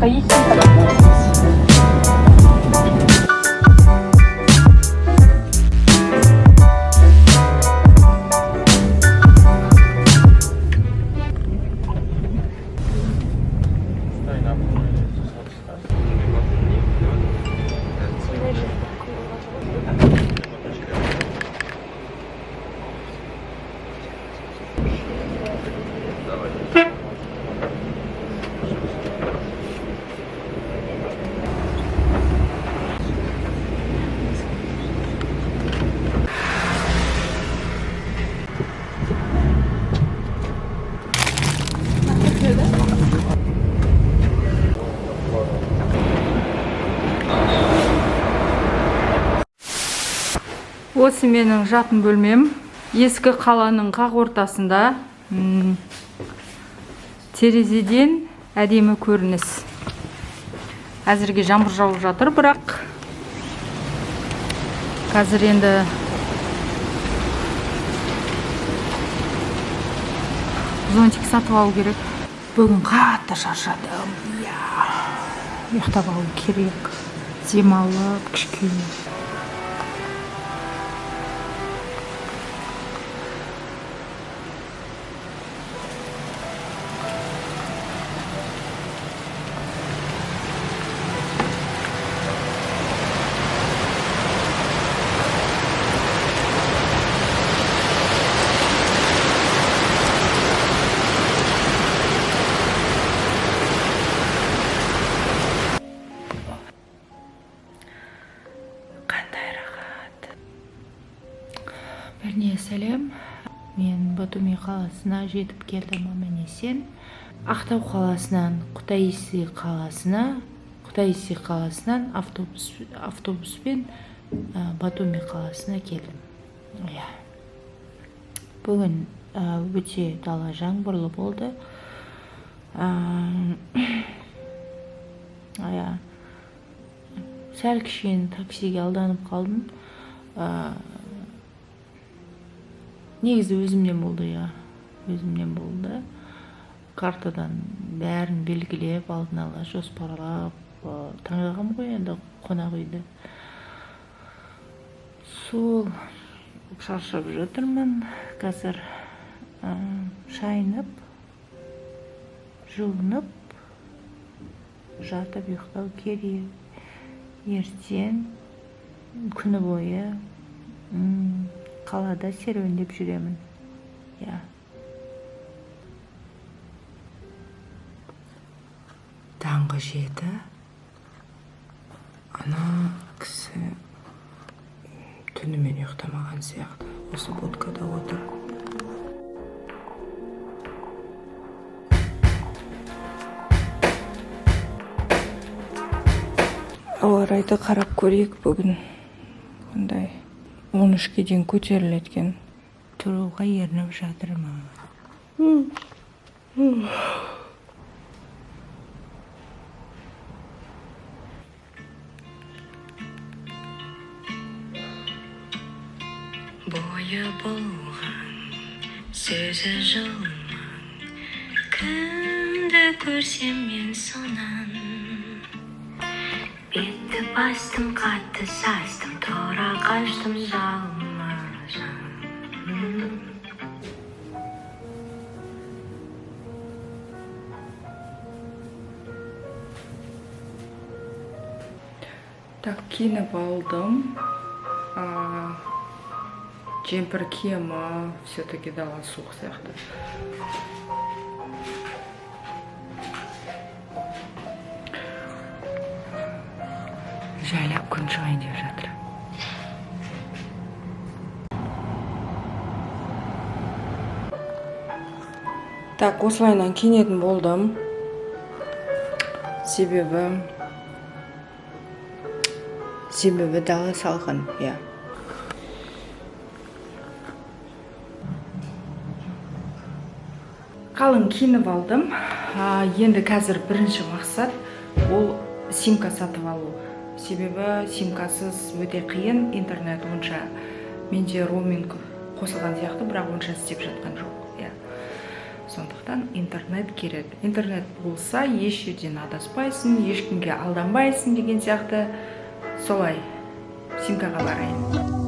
жақта ешкім Осы менің жатын бөлмем. Ескі қаланың қақ ортасында. Терезеден әдемі көрініс. Әзірге жаңбыр жауып жатыр, бірақ қазір енді зонтик сатып алу керек. Бүгін қатты шаршадым. Ұйықтап алу керек. Демалып, кішкене. Біріне сәлем. Мен Батуми қаласына жетіп келдім аман-есен. Ақтау қаласынан Кутаиси қаласынан автобуспен Батуми қаласына келдім. Бүгін өте дала жаңбырлы болды. Сәл кішкене таксиге алданып қалдым. Негізі өзімнен болды. Картадан бәрін белгілеп, алдын ала жоспарлап, таңдағам ғой енді қонақ үйді. Сол шаршап жатырмын. Қазір шайынып, жуынып, жатып ұйықтау керек. Ертең күні бойы қалада серуендеп жүремін. Таңғы 7. Ана кісі түнімен ұйықтамаған сияқты. Осы будкада отыр. Ауа райды қарап көрейік бүгін. Қандай 13-ке дейін көтеріледі. Тұруға ерініп жатырмын. Бойы болған сөзі жылман, кімді көрсем мен сонан. Бетті бастым, қатты састым, тұра қаштым жалма жан. Так, киініп алдым. Джемпер киімі все-таки дала суық сияқты. Жайлап күн шығайын деп жатыр. Так, осылайынан киінетін болдым. Себебі дала салқын, Қалың киініп алдым. Енді қазір бірінші мақсат ол симка сатып алу. Себебі симкасыз өте қиын, интернет онша менде роуминг қосылған сияқты, бірақ онша істеп жатқан жоқ. сондықтан интернет керек. Интернет болса еш жерден адаспайсың, ешкімге алданбайсың деген сияқты. Солай симкаға барайын.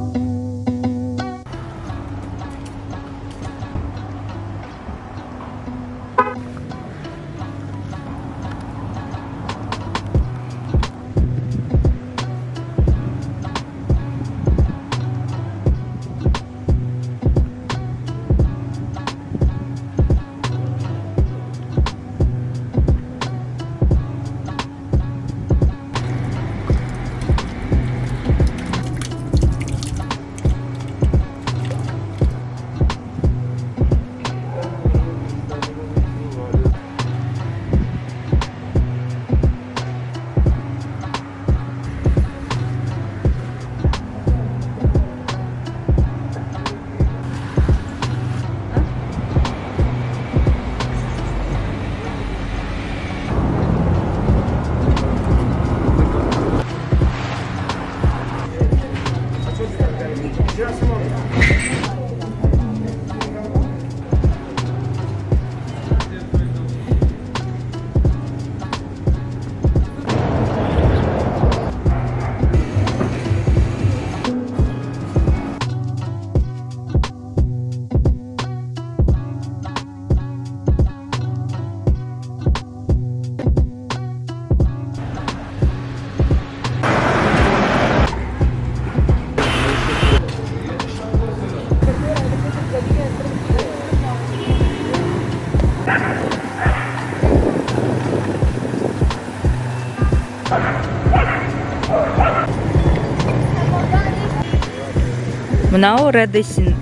Мынау Редесин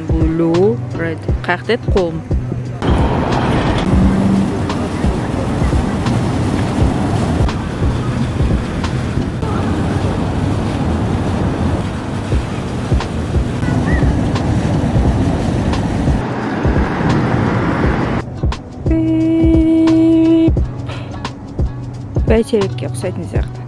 Блу, қақтет қолым. Бәйтерекке ұқсайтын сияқты.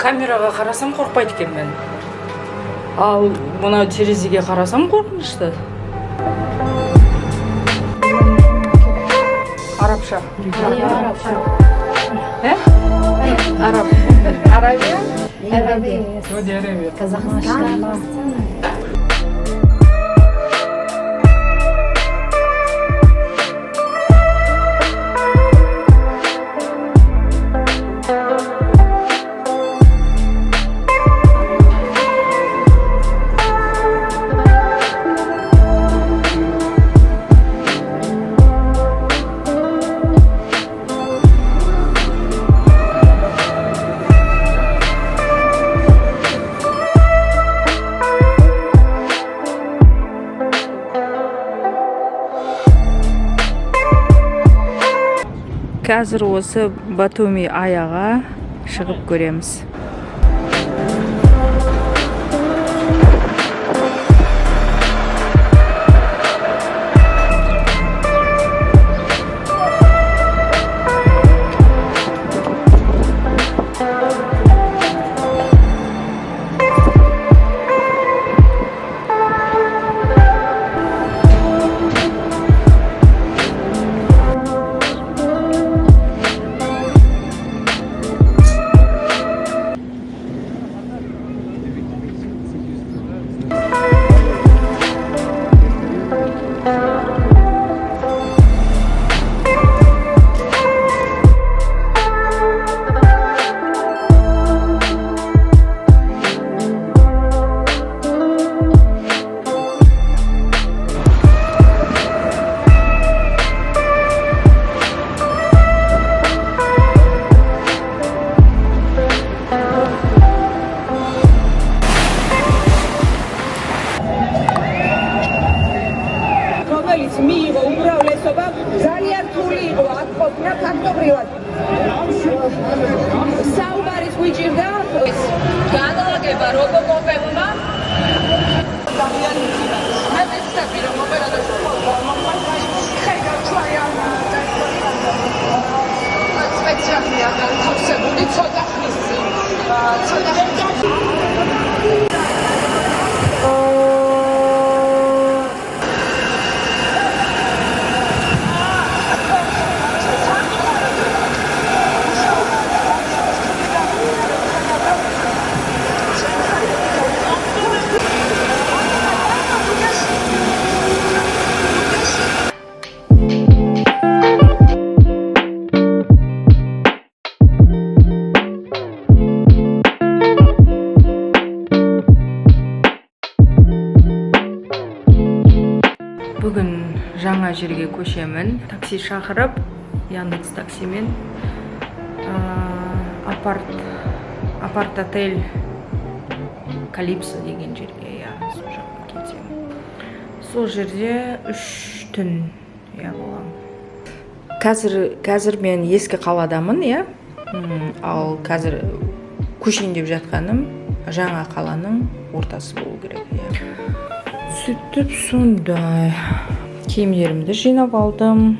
Камераға қарасам қорқпайды екенмін. Ал мына терезеге қарасам қорқынышты. Арабша. Арабия? Сауди Арабия. Казахстан. Қазір осы Батуми аяға шығып көреміз. Бүгін жаңа жерге көшемін. Такси шақырып, Яндекс таксимен апарт отель Калипсо деген жерге, сол жаққа кетемін. Сол жерде 3 түн боламын. Қазір мен ескі қаладамын, ал қазір көшейін деп жатқаным жаңа қаланың ортасы болу керек. Сөйтіп сондай киімдерімді жинап алдым.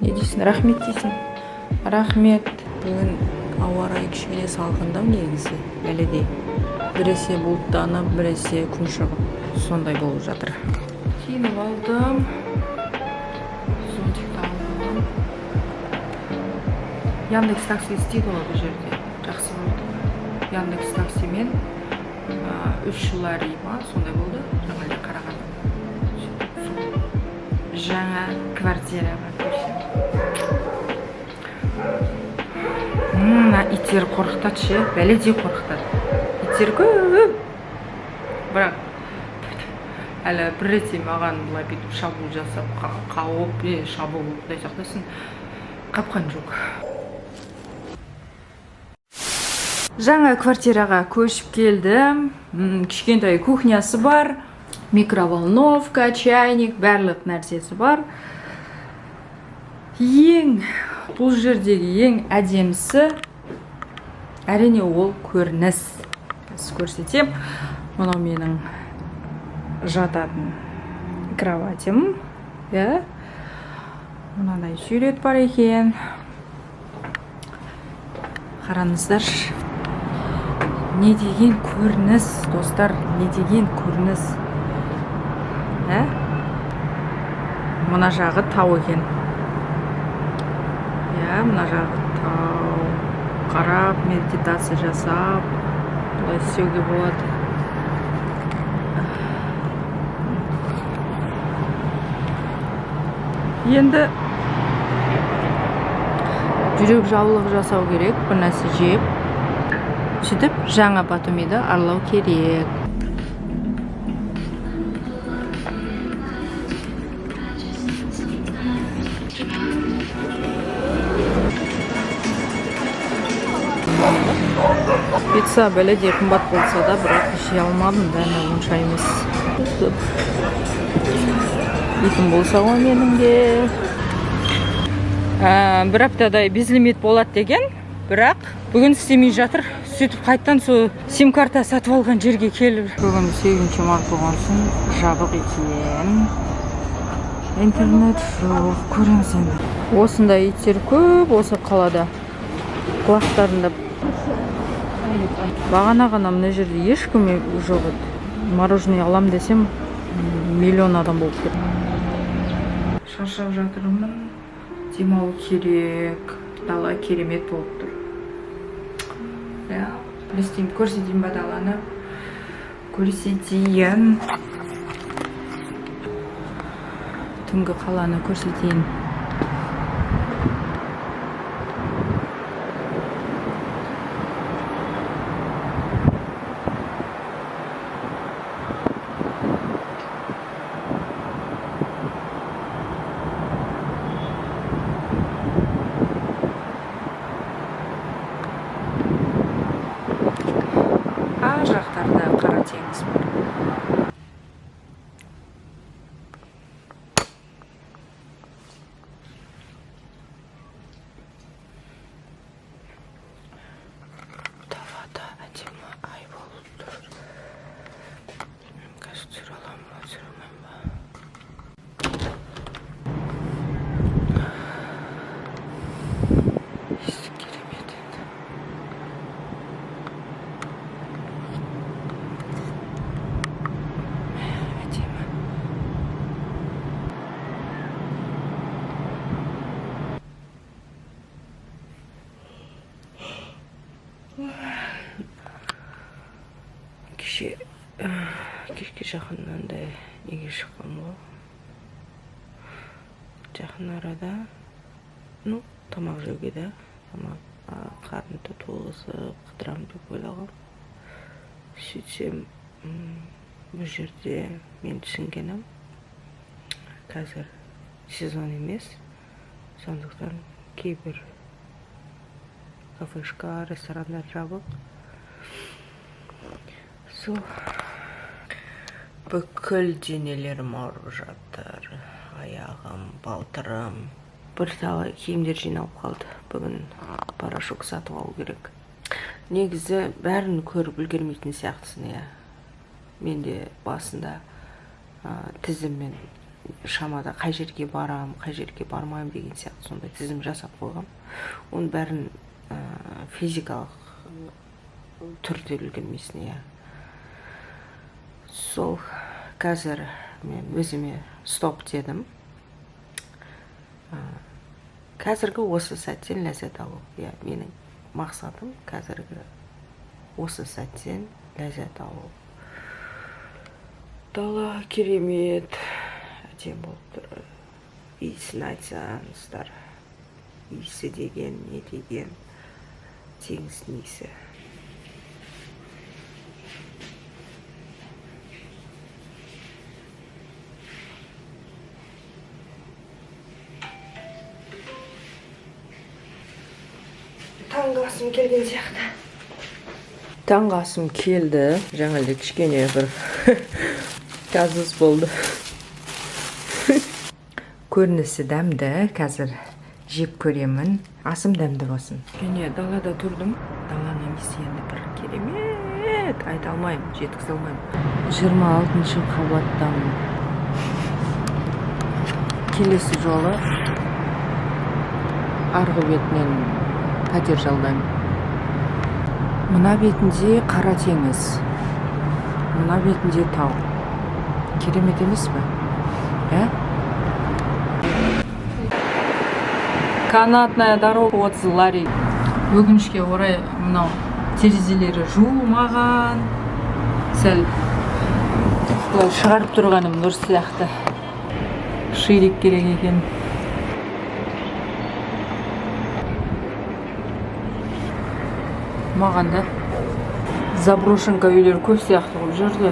Не дейсің, рахмет дейсің? Рахмет. Бүгін ауа райы кішкене салқындау негізі, әлі біресе бұлттанып, біресе күн шығып, сондай болып жатыр. Киініп алдым. Зонтикті алдым. Яндекс такси істейді ғой бұл жерде. Жақсы болды. Яндекс таксимен 3 жыл ма, сондай болды. Жаңа қарағанда. Жаңа квартираға көшемін. Иттер қорқытады ше, бәледе қорқытады. Иттер көп. Бірақ әлі бір рете маған бұлай бүйтіп шабуыл жасап, қауып, шабуыл құдай сақтасын, қапқан жоқ. Жаңа квартираға көшіп келдім. Кішкентай кухнясы бар, микроволновка, чайник, барлық нәрсесі бар. Бұл жердегі ең әдемісі әрине ол көрініс. Көрсетем. Мынау менің жататын кроватим. Мынандай сурет бар екен. Қараңыздар. Не деген көрініс, достар, не деген көрініс. Мына жағы тау екен. Мына жағы тау. Қарап, медитация жасап, бұлай істеуге болады. Енді жүрек жаулық жасау керек, бір нәрсе жеп. Сөйтіп, жаңа Батумиді аралау керек. Пицца бәледе қымбат болса да, бірақ жей алмадым, дәмі онша емес. Итім болса ғой менің де. Бір аптадай безлимит болады деген, бірақ бүгін істемей жатыр. Сөйтіп қайттан сол сим-карта сатып алған жерге келіп. Бүгін 8 март болған соң жабық екен. Интернет жоқ, көреміз енді. Осындай иттер көп осы қалада. Құлақтарында. Бағана ғана мына жерде ешкім жоқ еді. Мороженое алам десем, миллион адам болып кетті. Шаршап жатырмын. Демалу керек. Дала керемет болып тұр. Не істеймін, көрсетейін ба даланы? Көрсетейін. Түнгі қаланы көрсетейін. Жақтарда қара теңіз бар. Тавада әдемі ай болып тұр. кешке жақын мынандай неге шыққам ғой. Жақын арада, тамақ жеуге да, тамақ қарнымды толғызып қыдырамын деп ойлағам. Сөйтсем, бұл жерде мен түсінгенім, қазір сезон емес, сондықтан кейбір кафешка, ресторандар жабық. Сол бүкіл денелерім ауырып жатыр, аяғым, балтырым. Бірталай киімдер жиналып қалды. Бүгін порошок сатып алу керек. Негізі бәрін көріп үлгермейтін сияқтысың, иә. Мен де басында тізіммен шамада қай жерге барам, қай жерге бармайым деген сияқты сондай тізім жасап қойғам. Оның бәрін физикалық түрде үлгермейсің, иә. Сол қазір мен өзіме стоп дедім. Қазіргі осы сәттен ләззат алу. Менің мақсатым қазіргі осы сәттен ләззат алу. Дала керемет, әдем болып тұр. Иісін айтсаңыздар. Иісі деген, не деген, теңіздің иісі. Таңғы асым келген сияқты. Таңғы асым келді. Жаңағы кішкене бір казус болды. Көрінісі дәмді. Қазір жеп көремін. Асым дәмді болсын. Және далада тұрдым. Даланың иісі енді бір керемет. Айта алмаймын, жеткізе алмаймын. 26-шы қабаттамын. Келесі жолы арғы бетінен пәтер жалдаймын. Мына бетінде қара теңіз. Мына бетінде тау. Керемет емес пе? Канатная дорога от Ларри. Өкінішке орай мынау терезелері жуылмаған. Сәл шығарып тұрғаным дұрыс сияқты. Ширик керек екен. Маған да заброшенка үйлер көп сияқты бұл жерде.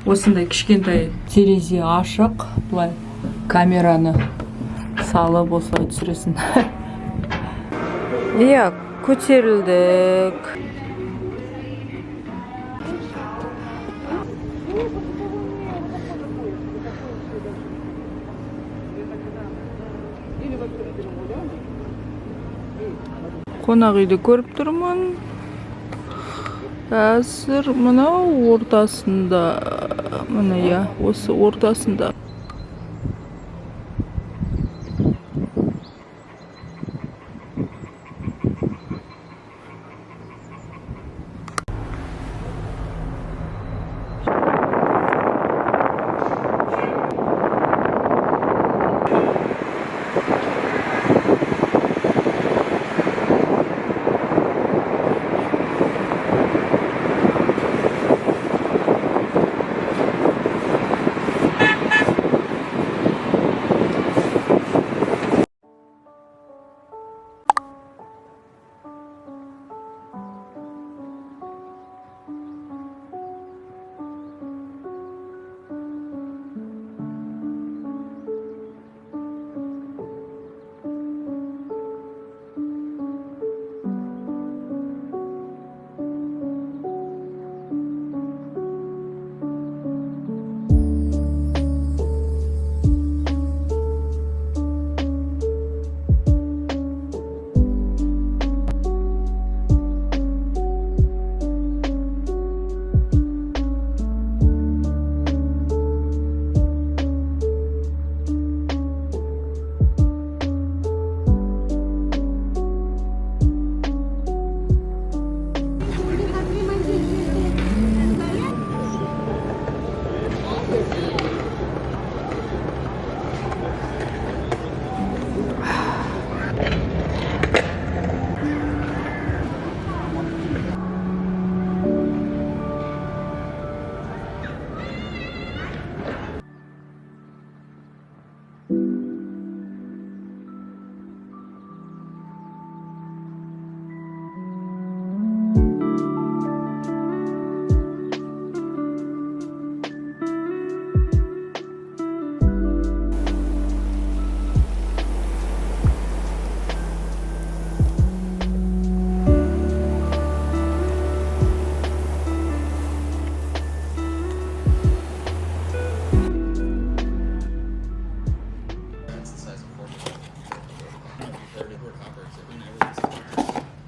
Осындай кішкентай терезе ашық, бұлай камераны салып осылай түсіресің. Иә, көтерілдік. Қонақ үйді көріп тұрмын. Қазір мынау ортасында, мына осы ортасында.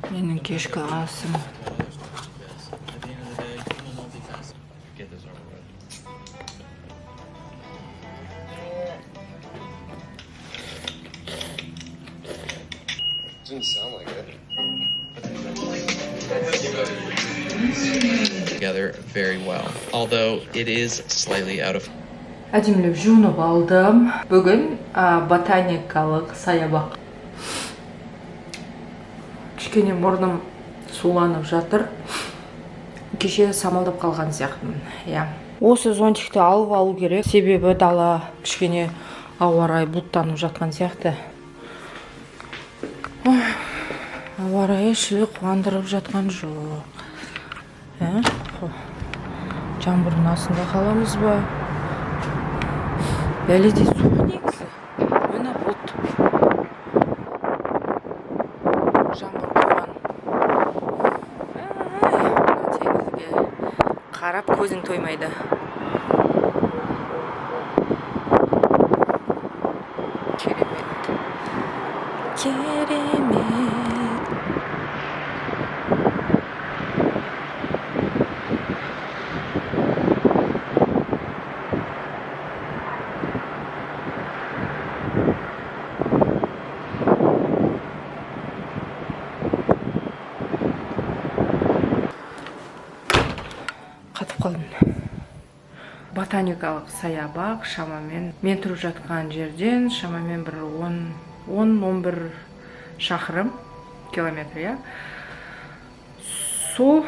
Менің кешкі асым. Didn't sound like it. Together very well, although it is slightly out of. Әдемілеп жуынып алдым. Бүгін ботаникалық саябақ. Кішкене мұрным суланып жатыр. Кеше самалдап қалған сияқтымын. Я. Осы зонтикті алып алу керек. Себебі дала кішкене ауа райы бұлттанып жатқан сияқты. Ауа райы шілі қуандырып жатқан жоқ. Жаңбырдың астында қаламыз ба? Бәледе суық негізі. Мына бұлт. Жаңбыр қойған. Теңізге қарап көзің тоймайды. Керемет. Керемет. Қатып қалдым. Ботаникалық саябақ шамамен мен тұрып жатқан жерден шамамен бір 10-11 шақырым километр, я. Сол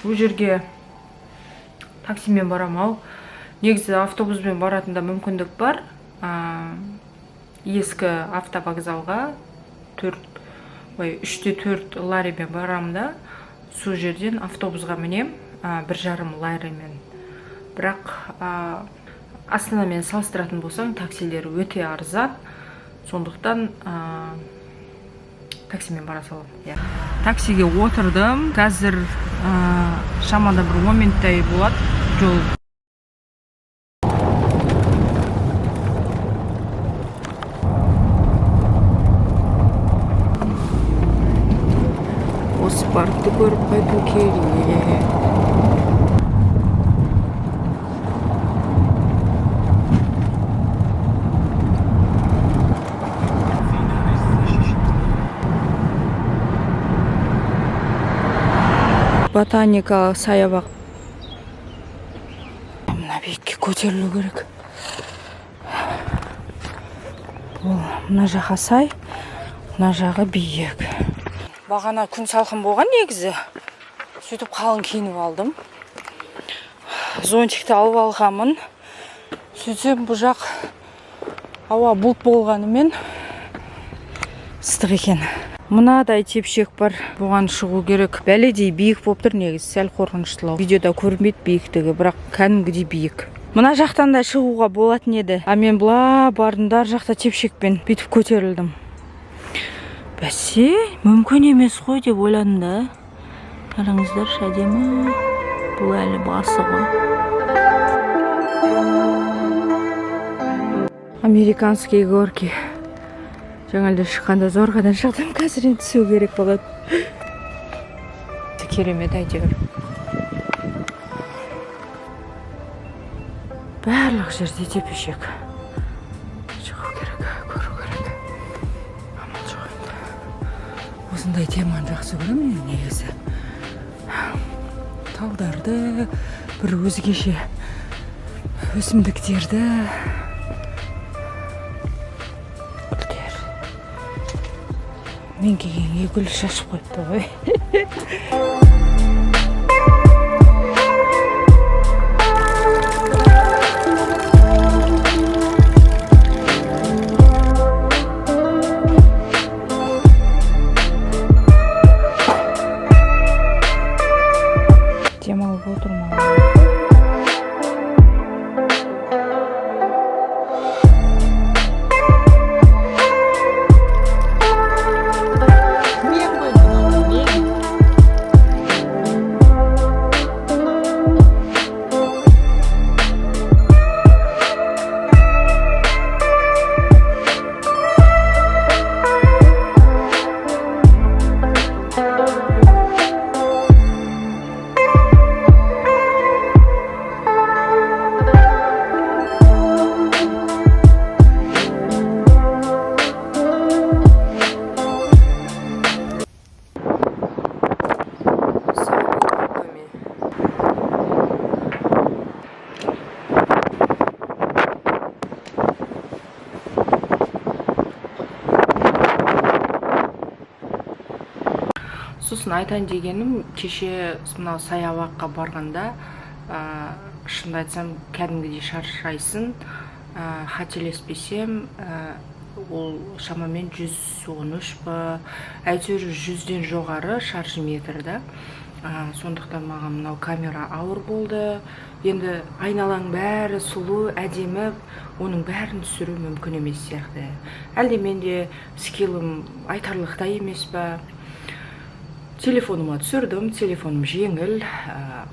бұл жерге таксимен барам ау. Негізі автобуспен баратында мүмкіндік бар. Ескі автовокзалға 3-4 ларримен барам да, сол жерден автобусға мінем. 1,5 ларримен. Бірақ Астанамен салыстыратын болсаң, таксилер өте арзан. Сондықтан таксимен бара салам. Таксиге отырдым. Қазір шамада бір 10 минуттай болады жол. Осы паркты көріп қайту керек. Ботаникалық саябақ. Мына биікке көтерілу керек. Мына жаққа сай, мына жағы биік. Бағана күн салқын болған негізі. Сөйтіп қалың киініп алдым. Зонтикті алып алғанмын. Сөйтсем бұл жақ ауа бұлт болғанымен ыстық екен. Мынадай тепшек бар. Бұған шығу керек. Бәледей биік болып тұр негізі, сәл қорқыныштылау. Видеода көрінбейді биіктігі, бірақ кәдімгідей биік. Мына жақтан да шығуға болатын еді. Мен бұла бардымдар жақта тепшекпен бүйтіп көтерілдім. Бәсе, мүмкін емес қой деп ойладым да. Қараңыздар, әдемі. Бұл әлі басы ғой. Американские горки. Жаңалда шыққанда зорғадан шықтым, қазір енді түсу керек болады. Керемет әйтеуір. Барлық жерде тепешек. Шығу керек, көру керек. Амал жоқ енді. Осындай теманы жақсы көремін негізі. Талдарды, бір өзгеше өсімдіктерді. Мен келгенге гүл шашып қойыпты ғой. сосын айтайын дегенім, кеше мынау саябаққа барғанда шынымды айтсам кәдімгідей шаршайсың. Қателеспесем, ол шамамен 113 па, әйтеуір 100-ден жоғары шаршы метр да. Сондықтан маған мынау камера ауыр болды. Енді айналаң бәрі сұлу, әдемі, оның бәрін түсіру мүмкін емес сияқты. Әлде менде скиллім айтарлықтай емес па. Телефоныма түсірдім, телефоным жеңіл,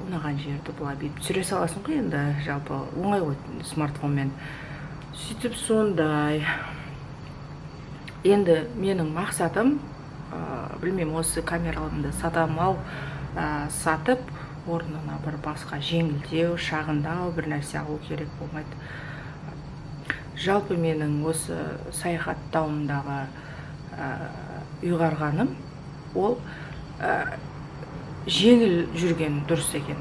ұнаған жерді бұлай бейіп түсіре саласың ғой, енді жалпы оңай ғой смартфонмен. Сөйтіп сондай. Енді менің мақсатым, білмеймін, осы камералымды сатып, орнына бір басқа жеңілдеу, шағындау, бір нәрсе алу керек болмайды. Жалпы менің осы саяхаттауымдағы ұйғарғаным, ол жеңіл жүрген дұрыс екен.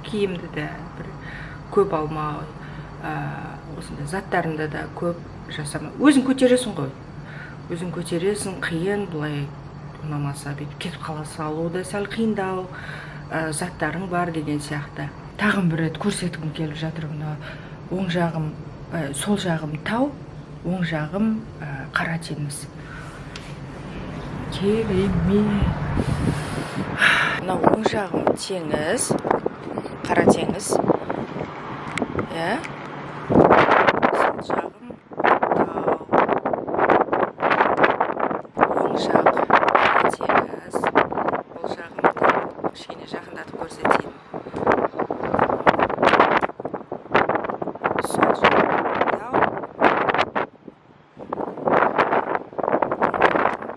Киімді де бір көп алмау, осындай заттарында да көп жасама. Өзің көтересің ғой. Өзің көтересің, қиын, бұлай ұнамаса бүйтіп кетіп қала салу да сәл қиындау, заттарың бар деген сияқты. Тағым бір рет көрсеткім келіп жатыр. Оң жағым, сол жағым тау, оң жағым қара теңіз. Керемет. Мынау оң жағым теңіз, қара теңіз. Сол жағым тау. Оң жақ қара теңіз, ол жағым тау. Кішкене жақындатып көрсетейін. Сол жағым тау.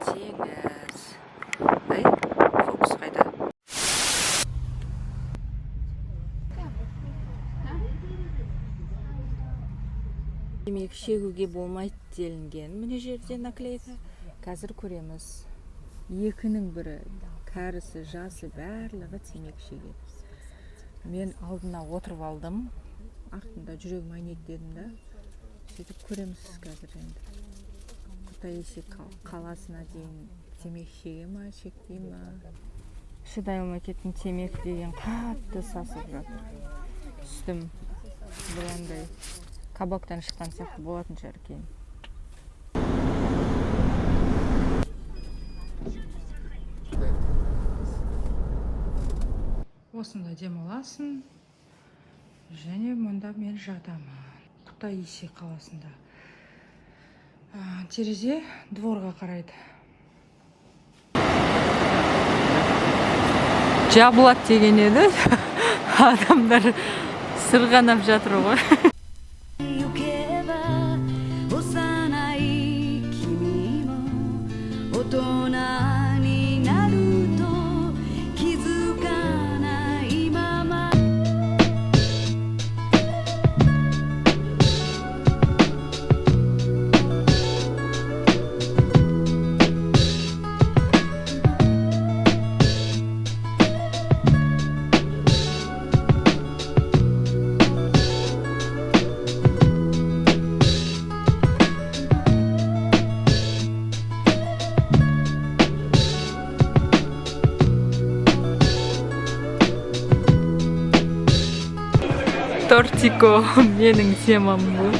Теңіз. Ай, фокус қайда? Демек, шегуге болмайды делінген міне жерде наклейка. Қазір көреміз. Екінің бірі, кәрісі, жасы, барлығы темекі шегеді. Мен алдына отырып алдым. Артында жүрегім айнектедім да. Сөйтіп көреміз қазір енді. Кутаиси қаласына дейін темекі шеге ма, шекпей ма? Шыдай алмай кеттім, темекі деген қатты сасып жатыр. Үстім бұландай кабактан шыққан сияқты болатын шығар кейін. Осында демаласың, және мұнда мен жатамын. Кутаиси қаласында. Терезе дворға қарайды. Жабылады деген еді. Адамдар сырғанап жатыр ғой. Тортико менің темам бұл.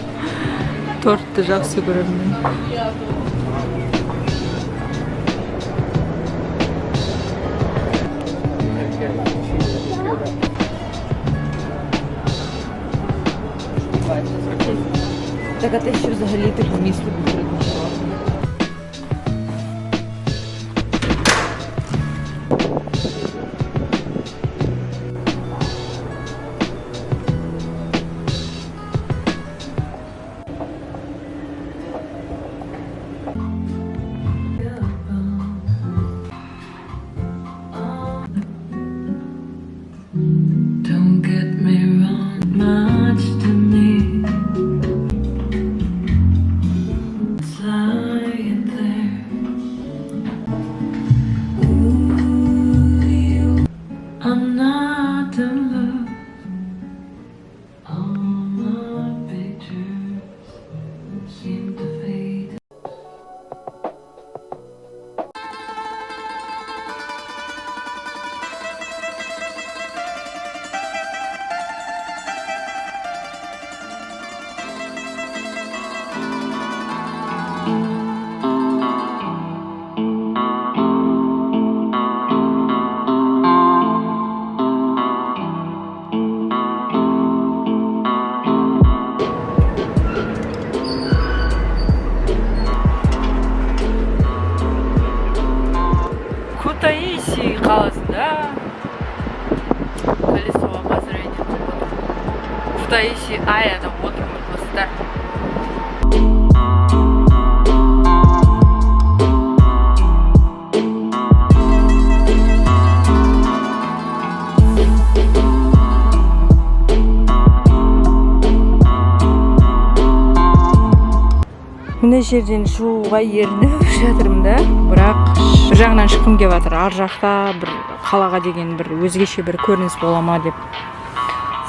Тортты жақсы көремін. Так, а ти що взагалі ти по місту придумала? қаласында колесо обозрения қылып отыр. Кутаиси Аяда отырмын достар. Мына жерден шығуға ерініп жатырмын да, бірақ бір жағынан шыққым келіп жатыр. Ар жақта бір қалаға деген бір өзгеше бір көрініс бола ма деп.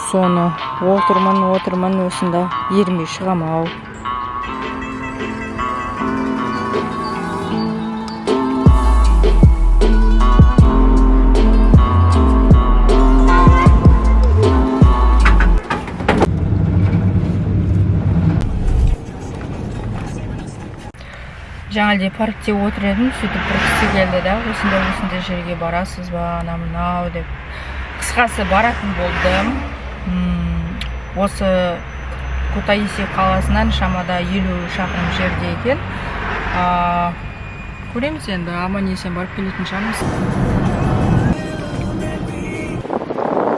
Соны отырмын осында ерінбей шығам ау. Жаңа паркте отыр едім, сөйтіп бір кісі келді да, осындай жерге барасыз ба, ана мынау деп. Қысқасы баратын болдым. Осы Кутаиси қаласынан шамада 50 шақырым жерде екен. Көреміз енді, аман-есен барып келетін шығармыз.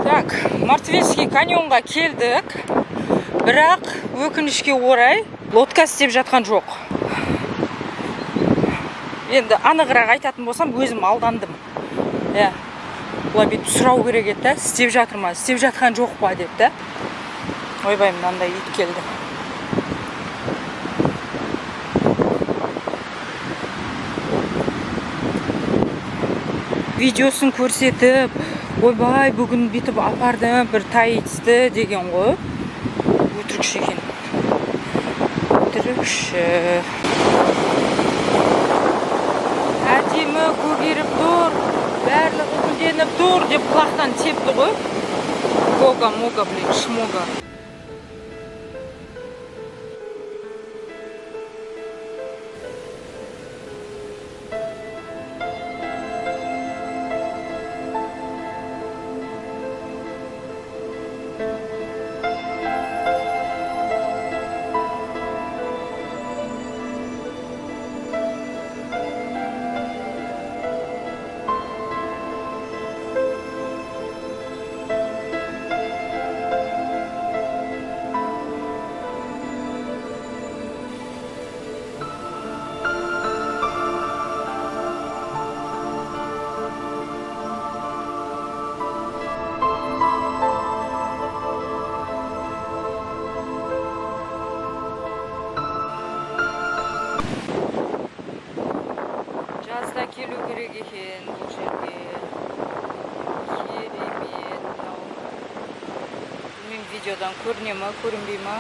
Так, Мартвельский каньонға келдік. Бірақ өкінішке орай лодка істеп жатқан жоқ. Енді анығырақ айтатын болсам, өзім алдандым. Бұлай бүйтіп сұрау керек еді, істеп жатыр ма, істеп жатқан жоқ па деп та. Ойбай, мынандай ит келді. Видеосын көрсетіп, ойбай, бүгін бүйтіп апардым, бір тайitsті деген ғой. Өтірікші екен. Өтірікші. Әдемі көгеріп тұр, барлығы гүлденіп тұр деп құлақтан тепті ғой. Гога-мога, блин, шмога. Жазда келу керек екен бұл жерге. Керемет. Білмеймін, видеодан көріне ма, көрінбей ма?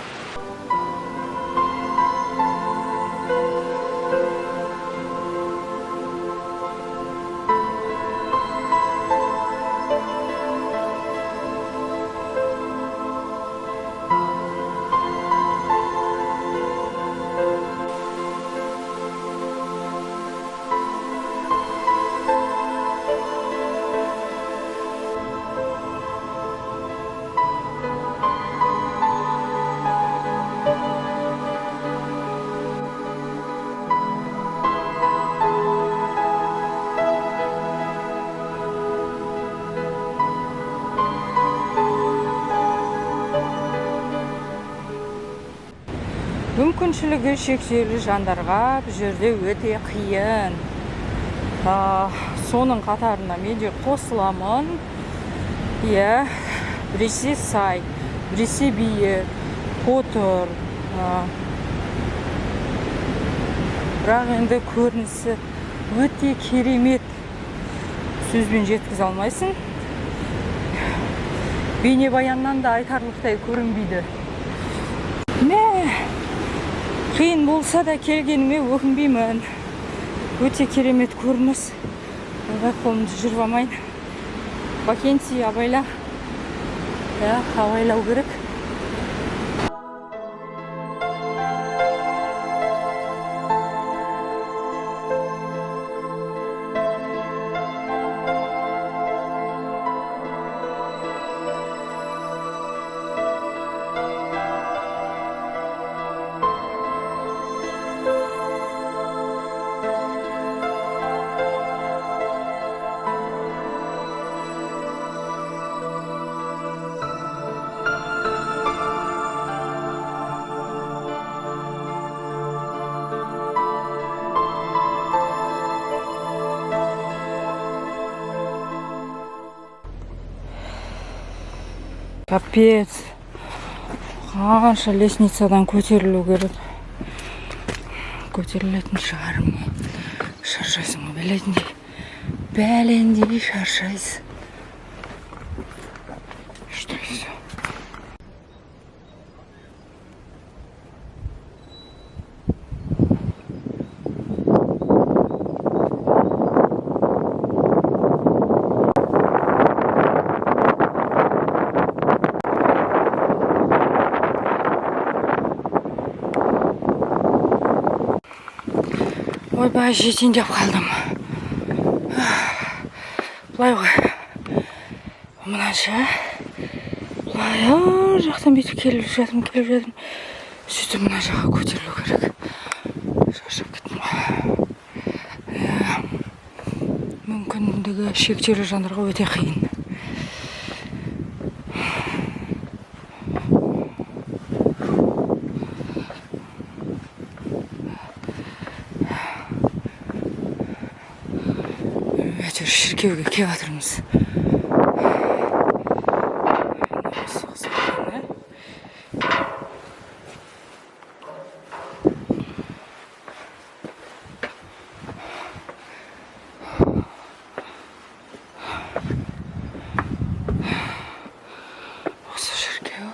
Мүмкіншілігі шектеулі жандарға бұл жерде өте қиын. Соның қатарына мен де қосыламын. Біресе сай, біресе бие, қотыр. Бірақ енді көрінісі өте керемет. Сөзбен жеткізе алмайсың. Бейнебаяннан да айтарлықтай көрінбейді. Қиын болса да келгеніме өкінбеймін. Өте керемет көрініс. Қолымды жүріп алмайын. Вакенси, абайла. Абайлау керек. Капец. Қанша лестницадан көтерілу керек. Көтерілетін шығарым. Шаршайсың ғой, бәлендей шаршайсың. Что еще? Ойбай, жетейін деп қалдым. Былай ғой. Мынанша. Былай, жақтан бүйтіп келіп жатырмын. Сөйтіп мына жаққа көтерілу керек. Шаршап кеттім ғой. Мүмкіндігі шектеулі жандарға өте қиын. Шіркеуге келіп жатырмыз. Осы шіркеу.